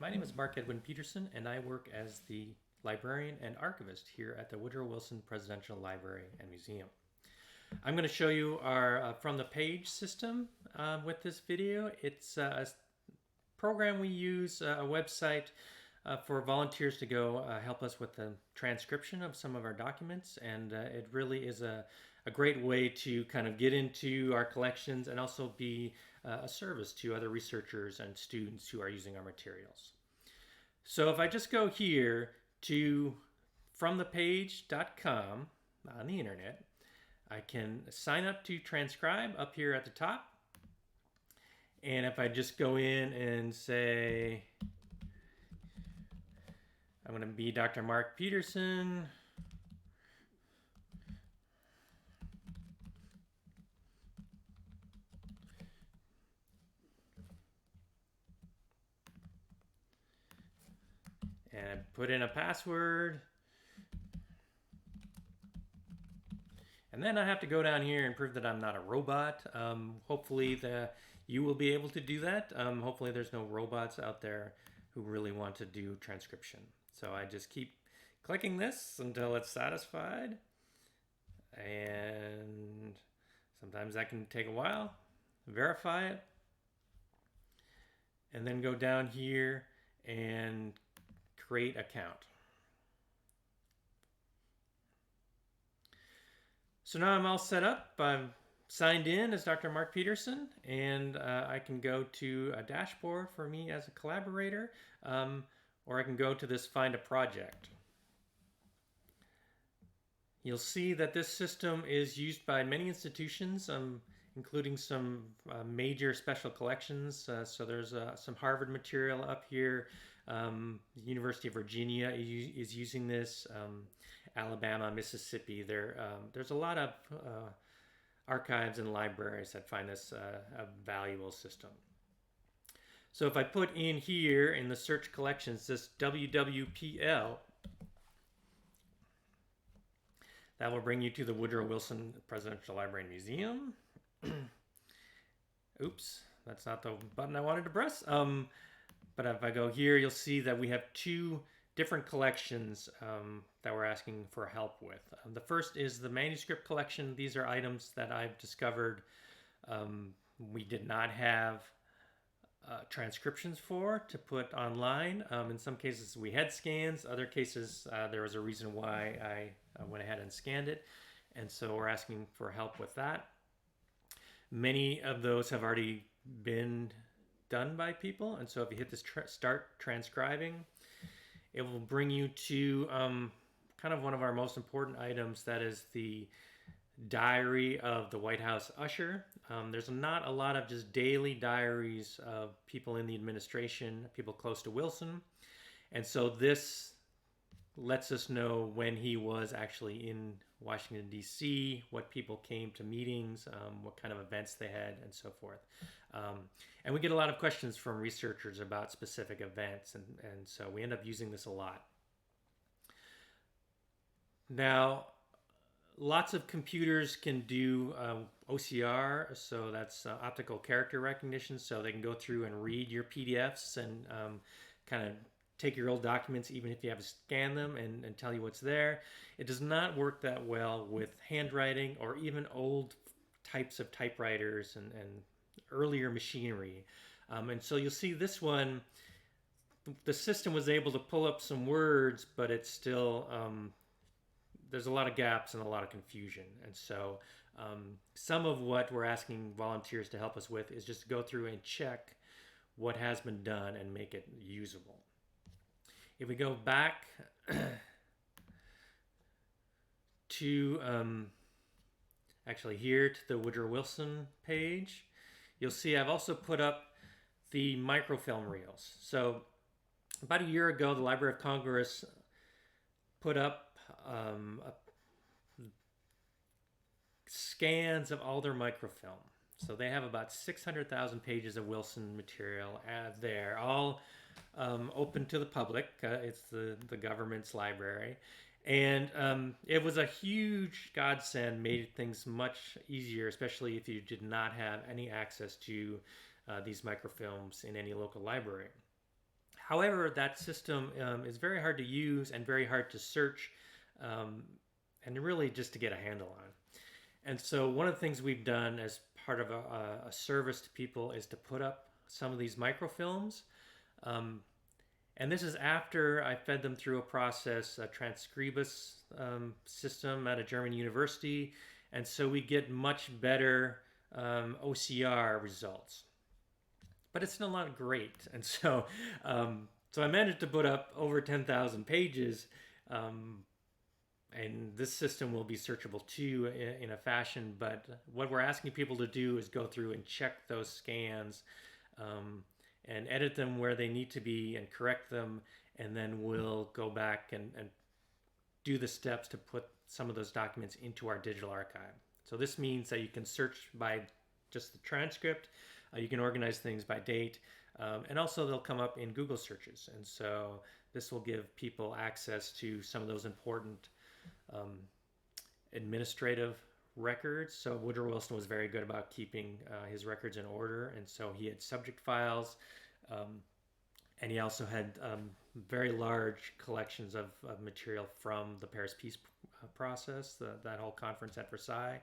My name is Mark Edwin Peterson, and I work as the librarian and archivist here at the Woodrow Wilson Presidential Library and Museum. I'm going to show you our From the Page system with this video. It's a program we use, a website for volunteers to go help us with the transcription of some of our documents, and it really is a great way to kind of get into our collections and also be a service to other researchers and students who are using our materials. So if I just go here to fromthepage.com on the internet, I can sign up to transcribe up here at the top. And if I just go in and say, I'm going to be Dr. Mark Peterson. And put in a password. And then I have to go down here and prove that I'm not a robot. Hopefully you will be able to do that. Hopefully there's no robots out there who really want to do transcription. So I just keep clicking this until it's satisfied. And sometimes that can take a while. Verify it. And then go down here and create account. So now I'm all set up. I'm signed in as Dr. Mark Peterson, and I can go to a dashboard for me as a collaborator, or I can go to this Find a Project. You'll see that this system is used by many institutions, including some major special collections. So there's some Harvard material up here. The University of Virginia is using this. Alabama, Mississippi. There's a lot of archives and libraries that find this a valuable system. So if I put in here in the search collections this WWPL, that will bring you to the Woodrow Wilson Presidential Library and Museum. Oops, that's not the button I wanted to press. But if I go here, you'll see that we have two different collections that we're asking for help with. The first is the Manuscript Collection. These are items that I've discovered we did not have transcriptions for to put online. In some cases we had scans, other cases there was a reason why I went ahead and scanned it, and so we're asking for help with that. Many of those have already been done by people, and so if you hit this start transcribing, it will bring you to kind of one of our most important items, that is the diary of the White House usher. There's not a lot of just daily diaries of people in the administration, people close to Wilson. And so this lets us know when he was actually in Washington, D.C., what people came to meetings, what kind of events they had, and so forth. And we get a lot of questions from researchers about specific events, and so we end up using this a lot. Now, lots of computers can do OCR, so that's optical character recognition, so they can go through and read your PDFs and kind of take your old documents, even if you have to scan them, and tell you what's there. It does not work that well with handwriting or even old types of typewriters and earlier machinery. And so you'll see this one, the system was able to pull up some words, but it's still there's a lot of gaps and a lot of confusion. And so some of what we're asking volunteers to help us with is just to go through and check what has been done and make it usable. If we go back to actually here to the Woodrow Wilson page, you'll see I've also put up the microfilm reels. So about a year ago, the Library of Congress put up scans of all their microfilm. So they have about 600,000 pages of Wilson material there, all open to the public. It's the government's library. And it was a huge godsend, made things much easier, especially if you did not have any access to these microfilms in any local library. However, that system is very hard to use and very hard to search, um, and really just to get a handle on. And so, one of the things we've done as part of a service to people is to put up some of these microfilms. Um, and this is after I fed them through a process, a transcribus system at a German university. And so we get much better OCR results. But it's still not great. And so I managed to put up over 10,000 pages. Um, and this system will be searchable too in a fashion. But what we're asking people to do is go through and check those scans, and edit them where they need to be and correct them, and then we'll go back and do the steps to put some of those documents into our digital archive. So this means that you can search by just the transcript, you can organize things by date, and also they'll come up in Google searches. And so this will give people access to some of those important administrative records. So Woodrow Wilson was very good about keeping his records in order, and so he had subject files, and he also had very large collections of material from the Paris Peace process, that whole conference at Versailles.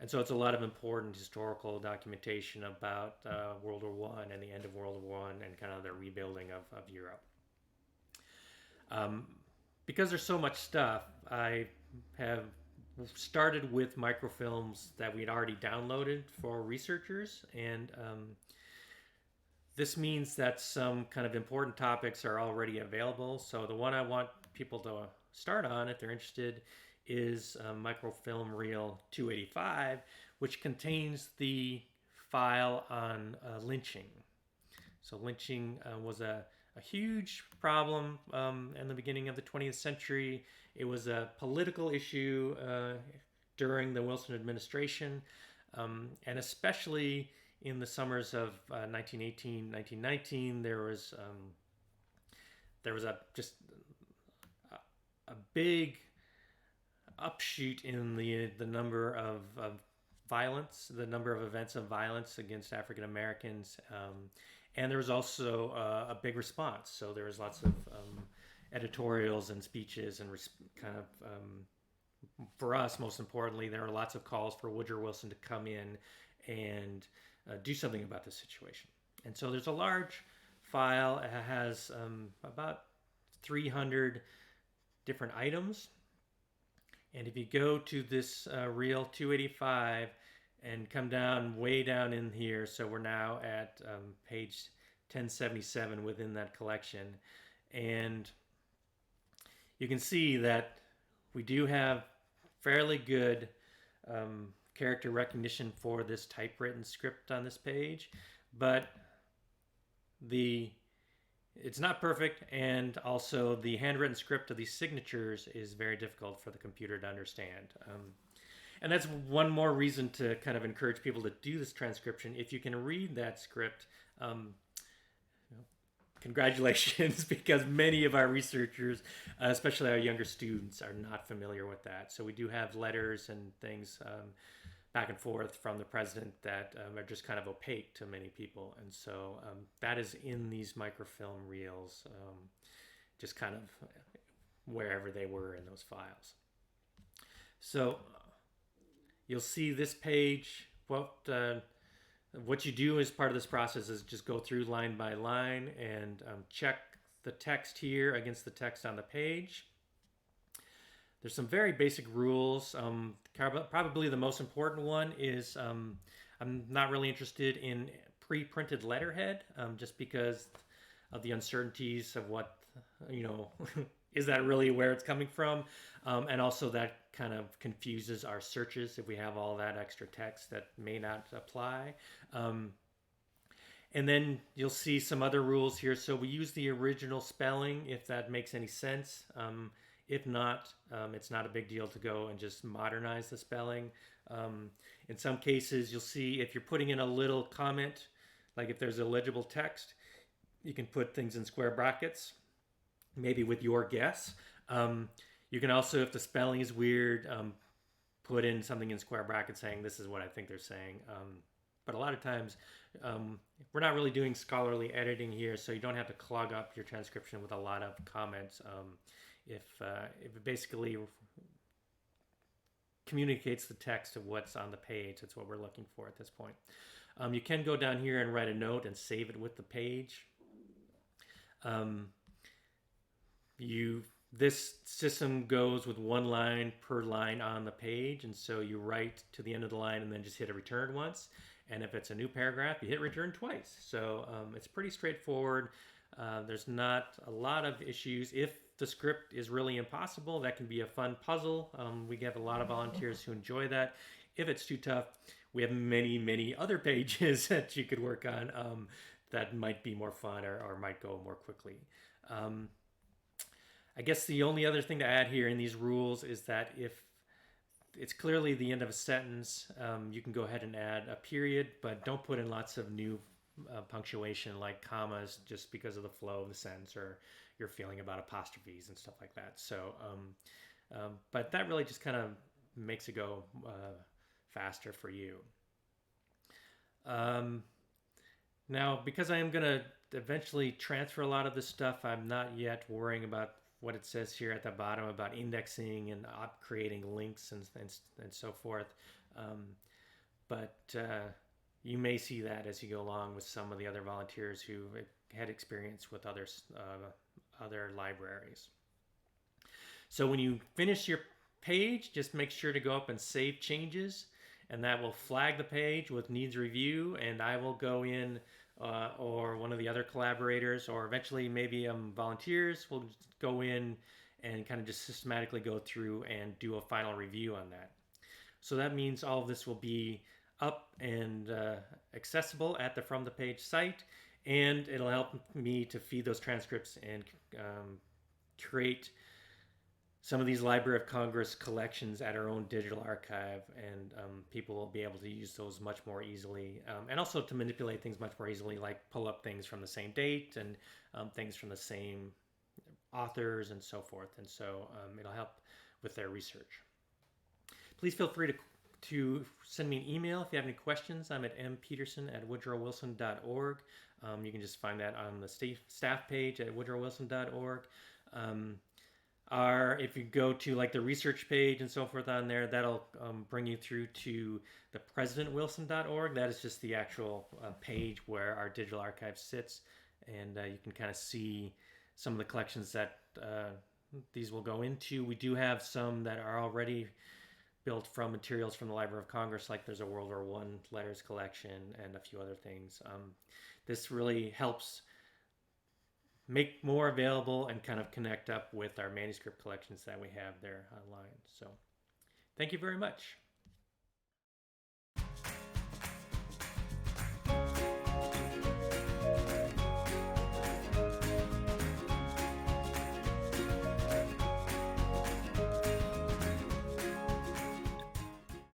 And so it's a lot of important historical documentation about World War I and the end of World War I and kind of the rebuilding of Europe. Because there's so much stuff, I have started with microfilms that we'd already downloaded for researchers, and this means that some kind of important topics are already available. So the one I want people to start on, if they're interested, is microfilm reel 285, which contains the file on lynching. So lynching was a huge problem in the beginning of the 20th century. It was a political issue during the Wilson administration, and especially in the summers of 1918, 1919, there was a big upshoot in the number of violence, the number of events of violence against African Americans, and there was also a big response. So there was lots of editorials and speeches and kind of, for us, most importantly, there were lots of calls for Woodrow Wilson to come in and do something about the situation. And so there's a large file. It has about 300 different items. And if you go to this reel 285 and come down way down in here, so we're now at page 1077 within that collection, and you can see that we do have fairly good character recognition for this typewritten script on this page, but it's not perfect, and also the handwritten script of these signatures is very difficult for the computer to understand. And that's one more reason to kind of encourage people to do this transcription. If you can read that script, congratulations, because many of our researchers, especially our younger students, are not familiar with that. So we do have letters and things back and forth from the president that are just kind of opaque to many people. And so that is in these microfilm reels, just kind of wherever they were in those files. So you'll see this page. What you do as part of this process is just go through line by line and check the text here against the text on the page. There's some very basic rules. Probably the most important one is I'm not really interested in pre-printed letterhead, just because of the uncertainties of what, is that really where it's coming from? And also that kind of confuses our searches if we have all that extra text that may not apply. And then you'll see some other rules here. So we use the original spelling if that makes any sense. If not, it's not a big deal to go and just modernize the spelling. In some cases, you'll see if you're putting in a little comment, like if there's illegible text, you can put things in square brackets, maybe with your guess. You can also, if the spelling is weird, put in something in square brackets saying this is what I think they're saying. But a lot of times, we're not really doing scholarly editing here, so you don't have to clog up your transcription with a lot of comments. If it basically communicates the text of what's on the page, that's what we're looking for at this point. You can go down here and write a note and save it with the page. This system goes with one line per line on the page, and so you write to the end of the line and then just hit a return once. And if it's a new paragraph, you hit return twice. So it's pretty straightforward. There's not a lot of issues. If the script is really impossible, that can be a fun puzzle. We have a lot of volunteers who enjoy that. If it's too tough, we have many other pages that you could work on that might be more fun or might go more quickly. I guess the only other thing to add here in these rules is that if it's clearly the end of a sentence, you can go ahead and add a period, but don't put in lots of new punctuation like commas just because of the flow of the sentence or your feeling about apostrophes and stuff like that. So, but that really just kind of makes it go faster for you. Now, because I am going to eventually transfer a lot of this stuff, I'm not yet worrying about what it says here at the bottom about indexing and creating links and so forth. But you may see that as you go along with some of the other volunteers who had experience with other libraries. So when you finish your page, just make sure to go up and save changes, and that will flag the page with needs review, and I will go in or one of the other collaborators, or eventually maybe volunteers will go in and kind of just systematically go through and do a final review on that. So that means all of this will be up and accessible at the From the Page site, and it'll help me to feed those transcripts and create some of these Library of Congress collections at our own digital archive, and people will be able to use those much more easily, and also to manipulate things much more easily, like pull up things from the same date and things from the same authors and so forth. And so it'll help with their research. Please feel free to send me an email if you have any questions. I'm at mpeterson@woodrowwilson.org. You can just find that on the staff page at woodrowwilson.org. If you go to like the research page and so forth on there, that'll bring you through to the presidentwilson.org. That is just the actual page where our digital archive sits, and you can kind of see some of the collections that these will go into. We do have some that are already built from materials from the Library of Congress, like there's a World War I letters collection and a few other things. This really helps make more available and kind of connect up with our manuscript collections that we have there online. So thank you very much.